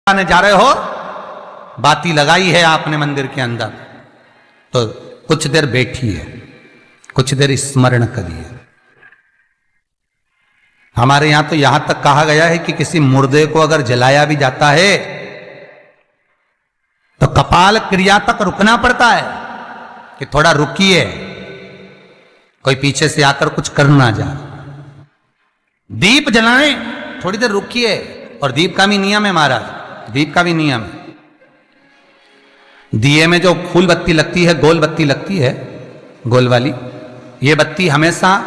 जा रहे हो, बाती लगाई है आपने मंदिर के अंदर, तो कुछ देर बैठिए, कुछ देर स्मरण करिए। हमारे यहां तो यहां तक कहा गया है कि किसी मुर्दे को अगर जलाया भी जाता है तो कपाल क्रिया तक रुकना पड़ता है कि थोड़ा रुकिए, कोई पीछे से आकर कुछ कर ना जाए। दीप जलाएं, थोड़ी देर रुकिए। और दीप का भी नियम है महाराज, दीप का भी नियम है। दिए में जो फूल बत्ती लगती है, गोल बत्ती लगती है, गोल वाली, ये बत्ती हमेशा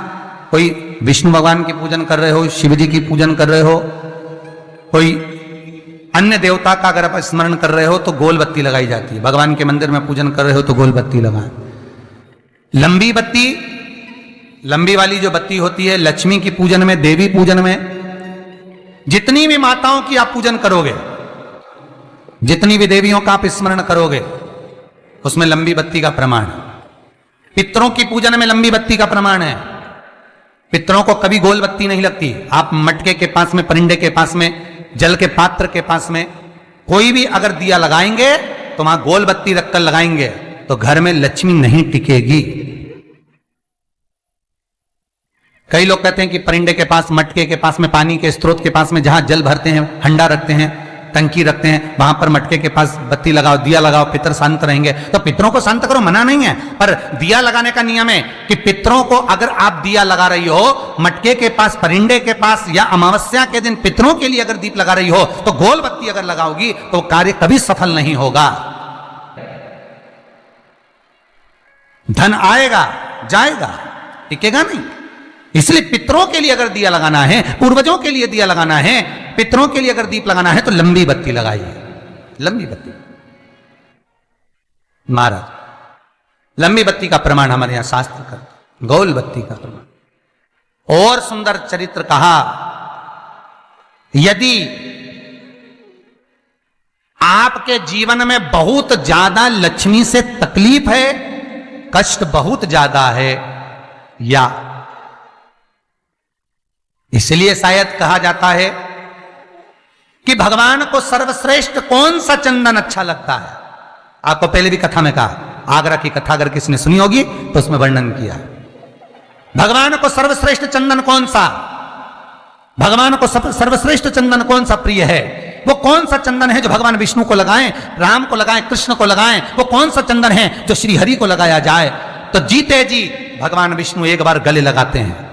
कोई विष्णु भगवान की पूजन कर रहे हो, शिव जी की पूजन कर रहे हो, कोई अन्य देवता का अगर आप स्मरण कर रहे हो तो गोल बत्ती लगाई जाती है। भगवान के मंदिर में पूजन कर रहे हो तो गोल बत्ती लगाएं। लंबी बत्ती, लंबी वाली जो बत्ती होती है लक्ष्मी की पूजन में, देवी पूजन में, जितनी भी माताओं की आप पूजन करोगे, जितनी भी देवियों का आप स्मरण करोगे, उसमें लंबी बत्ती का प्रमाण है। पितरों की पूजन में लंबी बत्ती का प्रमाण है। पितरों को कभी गोल बत्ती नहीं लगती। आप मटके के पास में, परिंदे के पास में, जल के पात्र के पास में कोई भी अगर दिया लगाएंगे तो वहां गोल बत्ती रखकर लगाएंगे तो घर में लक्ष्मी नहीं टिकेगी। कई लोग कहते हैं कि परिंदे के पास, मटके के पास में, पानी के स्रोत के पास में जहां जल भरते हैं, हंडा रखते हैं, टंकी रखते हैं, वहां पर मटके के पास बत्ती लगाओ, दिया लगाओ, पितर शांत रहेंगे। तो पितरों को शांत करो, मना नहीं है, पर दिया लगाने का नियम है कि पितरों को अगर आप दिया लगा रही हो मटके के पास, परिंदे के पास, या अमावस्या के दिन पितरों के लिए अगर दीप लगा रही हो तो गोल बत्ती अगर लगाओगी तो कार्य कभी सफल नहीं होगा। धन आएगा जाएगा, टिकेगा नहीं। इसलिए पितरों के लिए अगर दिया लगाना है, पूर्वजों के लिए दिया लगाना है, पितरों के लिए अगर दीप लगाना है तो लंबी बत्ती लगाइए, लंबी बत्ती। महाराज लंबी बत्ती का प्रमाण हमारे यहां शास्त्र का, गोल बत्ती का प्रमाण। और सुंदर चरित्र कहा, यदि आपके जीवन में बहुत ज्यादा लक्ष्मी से तकलीफ है, कष्ट बहुत ज्यादा है, या इसलिए शायद कहा जाता है कि भगवान को सर्वश्रेष्ठ कौन सा चंदन अच्छा लगता है। आपको पहले भी कथा में कहा, आगरा की कथा अगर किसने सुनी होगी तो उसमें वर्णन किया है। भगवान को सर्वश्रेष्ठ चंदन कौन सा, भगवान को सर्वश्रेष्ठ चंदन कौन सा प्रिय है, वो कौन सा चंदन है जो भगवान विष्णु को लगाएं, राम को लगाएं, कृष्ण को लगाएं, वो कौन सा चंदन है जो श्री हरि को लगाया जाए। तो जीते जी भगवान विष्णु एक बार गले लगाते हैं,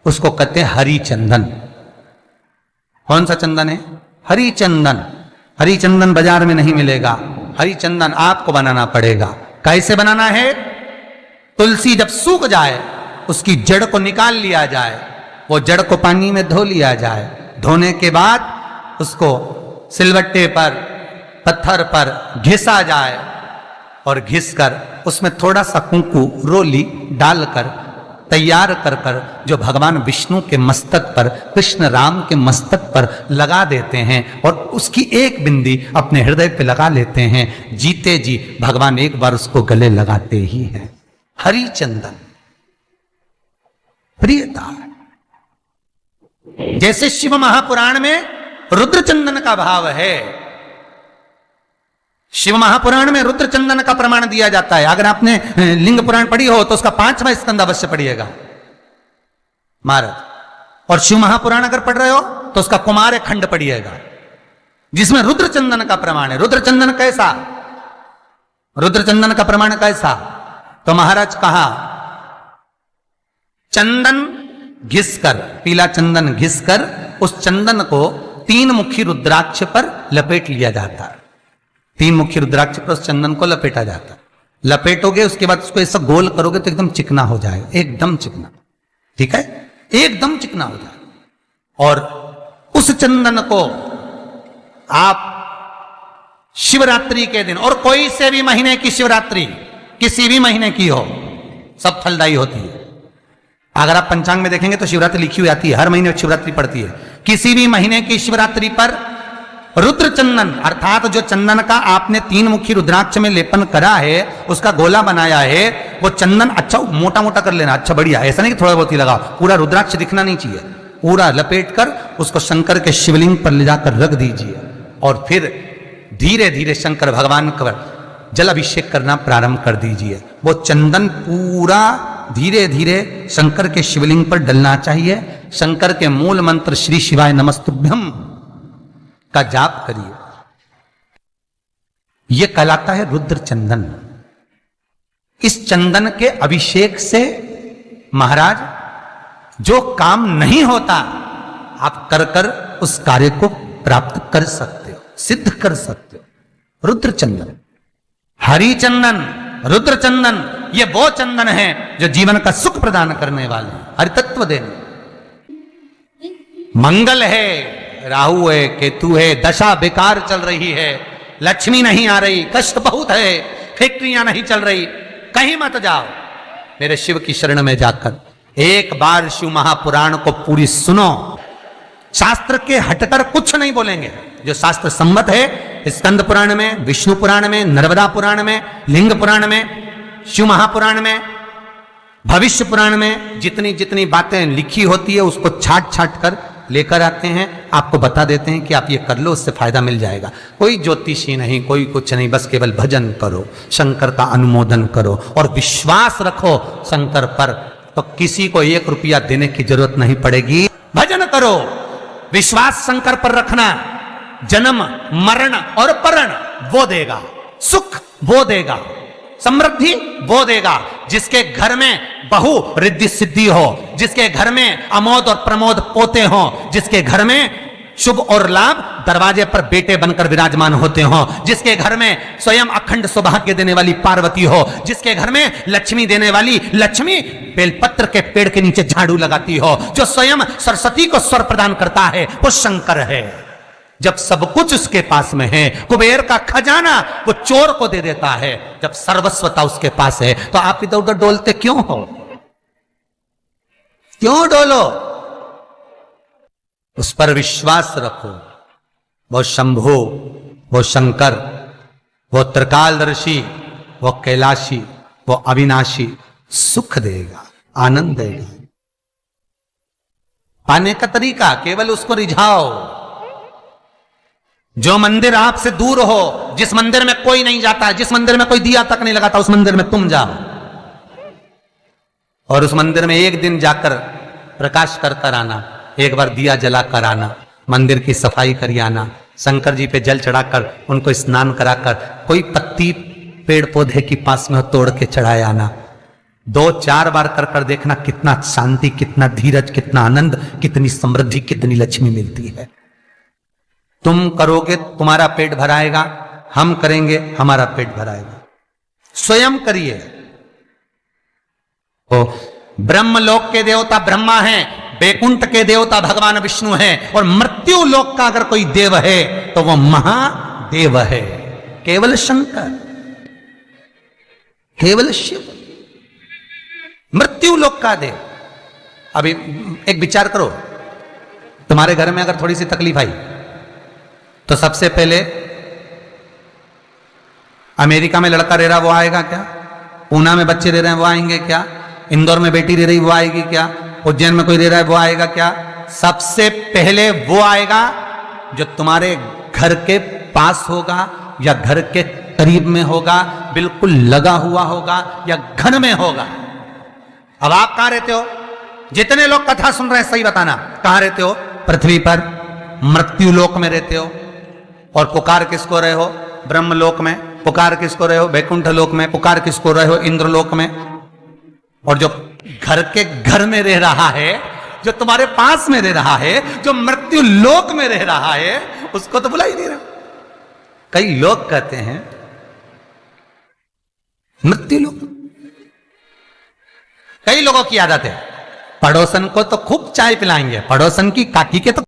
उसको कहते हैं हरि चंदन। कौन सा चंदन है? हरि चंदन। हरि चंदन बाजार में नहीं मिलेगा, हरि चंदन आपको बनाना पड़ेगा। कैसे बनाना है? तुलसी जब सूख जाए उसकी जड़ को निकाल लिया जाए, वो जड़ को पानी में धो लिया जाए, धोने के बाद उसको सिलवट्टे पर, पत्थर पर घिसा जाए और घिसकर उसमें थोड़ा सा कुंकू, रोली डालकर तैयार कर कर जो भगवान विष्णु के मस्तक पर, कृष्ण राम के मस्तक पर लगा देते हैं और उसकी एक बिंदी अपने हृदय पे लगा लेते हैं। जीते जी भगवान एक बार उसको गले लगाते ही हैं। हरि चंदन प्रियता। जैसे शिव महापुराण में रुद्र चंदन का भाव है, शिव महापुराण में रुद्र चंदन का प्रमाण दिया जाता है। अगर आपने लिंग पुराण पढ़ी हो तो उसका 5वां स्कंद अवश्य पढ़िएगा महाराज, और शिव महापुराण अगर पढ़ रहे हो तो उसका कुमार खंड पढ़िएगा जिसमें रुद्र चंदन का प्रमाण है। रुद्र चंदन कैसा, रुद्र चंदन का प्रमाण कैसा? तो महाराज कहा, चंदन घिसकर, पीला चंदन घिसकर उस चंदन को 3 मुखी रुद्राक्ष पर लपेट लिया जाता है। 3 मुखी रुद्राक्ष पर उस चंदन को लपेटा जाता है। लपेटोगे उसके बाद उसको ऐसा गोल करोगे तो एकदम चिकना हो जाएगा, एकदम चिकना, ठीक है, एकदम चिकना हो जाएगा। और उस चंदन को आप शिवरात्रि के दिन, और कोई से भी महीने की शिवरात्रि, किसी भी महीने की हो, सब फलदायी होती है। अगर आप पंचांग में देखेंगे तो शिवरात्रि लिखी हुई आती है, हर महीने शिवरात्रि पड़ती है। किसी भी महीने की शिवरात्रि पर रुद्र चंदन, अर्थात जो चंदन का आपने 3 मुखी रुद्राक्ष में लेपन करा है, उसका गोला बनाया है, वो चंदन अच्छा मोटा मोटा कर लेना, अच्छा बढ़िया, ऐसा नहीं कि थोड़ा बहुत ही लगाओ, पूरा रुद्राक्ष दिखना नहीं चाहिए, पूरा लपेट कर उसको शंकर के शिवलिंग पर ले जाकर रख दीजिए। और फिर धीरे धीरे शंकर भगवान का जल अभिषेक करना प्रारंभ कर दीजिए। वो चंदन पूरा धीरे धीरे शंकर के शिवलिंग पर डलना चाहिए। शंकर के मूल मंत्र श्री शिवाय नमस्तुभ्यम का जाप करिए। यह कहलाता है रुद्र चंदन। इस चंदन के अभिषेक से महाराज जो काम नहीं होता आप कर कर उस कार्य को प्राप्त कर सकते हो, सिद्ध कर सकते हो। रुद्र चंदन, हरि चंदन, रुद्र चंदन, ये वो चंदन है जो जीवन का सुख प्रदान करने वाले, हरि तत्व देने। मंगल है, राहु है, केतु है, दशा बेकार चल रही है, लक्ष्मी नहीं आ रही, कष्ट बहुत है, फैक्ट्रियां नहीं चल रही, कहीं मत जाओ, मेरे शिव की शरण में जाकर एक बार शिव महापुराण को पूरी सुनो। शास्त्र के हटकर कुछ नहीं बोलेंगे। जो शास्त्र सम्मत है स्कंद पुराण में, विष्णु पुराण में, नर्मदा पुराण में, लिंग पुराण में, शिव महापुराण में, भविष्य पुराण में जितनी जितनी बातें लिखी होती है उसको छाट छाट कर लेकर आते हैं, आपको बता देते हैं कि आप ये कर लो, उससे फायदा मिल जाएगा। कोई ज्योतिषी नहीं, कोई कुछ नहीं, बस केवल भजन करो, शंकर का अनुमोदन करो और विश्वास रखो शंकर पर, तो किसी को 1 रुपया देने की जरूरत नहीं पड़ेगी। भजन करो, विश्वास शंकर पर रखना, जन्म मरण और परण वो देगा, सुख वो देगा, समृद्धि वो देगा। जिसके घर में बहु रिद्धि सिद्धि हो, जिसके घर में अमोद और प्रमोद पोते हो, जिसके घर में शुभ और लाभ दरवाजे पर बेटे बनकर विराजमान होते हो, जिसके घर में स्वयं अखंड सौभाग्य देने वाली पार्वती हो, जिसके घर में लक्ष्मी देने वाली लक्ष्मी बेलपत्र के पेड़ के नीचे झाड़ू लगाती हो, जो स्वयं सरस्वती को स्वर प्रदान करता है वो शंकर है। जब सब कुछ उसके पास में है, कुबेर का खजाना वो चोर को दे देता है, जब सर्वस्वता उसके पास है, तो आप इधर उधर डोलते क्यों हो? क्यों डोलो? उस पर विश्वास रखो। वो शंभु, वो शंकर, वो त्रिकालदर्शी, वो कैलाशी, वो अविनाशी सुख देगा, आनंद देगा। पाने का तरीका केवल उसको रिझाओ। जो मंदिर आपसे दूर हो, जिस मंदिर में कोई नहीं जाता, जिस मंदिर में कोई दिया तक नहीं लगाता, उस मंदिर में तुम जाओ और उस मंदिर में एक दिन जाकर प्रकाश कर कर आना, एक बार दिया जला कर आना, मंदिर की सफाई कर आना, शंकर जी पे जल चढ़ाकर उनको स्नान कराकर कोई पत्ती पेड़ पौधे के पास में तोड़ के चढ़ाए आना। 2-4 बार कर कर देखना कितना शांति, कितना धीरज, कितना आनंद, कितनी समृद्धि, कितनी लक्ष्मी मिलती है। तुम करोगे तुम्हारा पेट भराएगा, हम करेंगे हमारा पेट भराएगा। स्वयं करिए। तो ब्रह्मलोक के देवता ब्रह्मा हैं, बैकुंठ के देवता भगवान विष्णु हैं, और मृत्यु लोक का अगर कोई देव है तो वो महादेव है, केवल शंकर, केवल शिव, मृत्यु लोक का देव। अभी एक विचार करो, तुम्हारे घर में अगर थोड़ी सी तकलीफ आई तो सबसे पहले अमेरिका में लड़का रह रहा वो आएगा क्या? पूना में बच्चे रह रहे हैं वो आएंगे क्या? इंदौर में बेटी रह रही वो आएगी क्या? उज्जैन में कोई रह रहा है वो आएगा क्या? सबसे पहले वो आएगा जो तुम्हारे घर के पास होगा या घर के करीब में होगा, बिल्कुल लगा हुआ होगा या घर में होगा। अब आप कहां रहते हो? जितने लोग कथा सुन रहे हैं सही बताना, कहां रहते हो? पृथ्वी पर मृत्यु लोक में रहते हो। और पुकार किसको रहे हो? ब्रह्मलोक में। पुकार किसको रहे हो? बैकुंठ लोक में। पुकार किसको रहे हो? इंद्रलोक में। और जो घर के घर में रह रहा है, जो तुम्हारे पास में रह रहा है, जो मृत्यु लोक में रह रहा है, उसको तो बुला ही नहीं रहा। कई लोग कहते हैं मृत्यु लोक। कई लोगों की आदत है पड़ोसन को तो खूब चाय पिलाएंगे, पड़ोसन की काकी के तो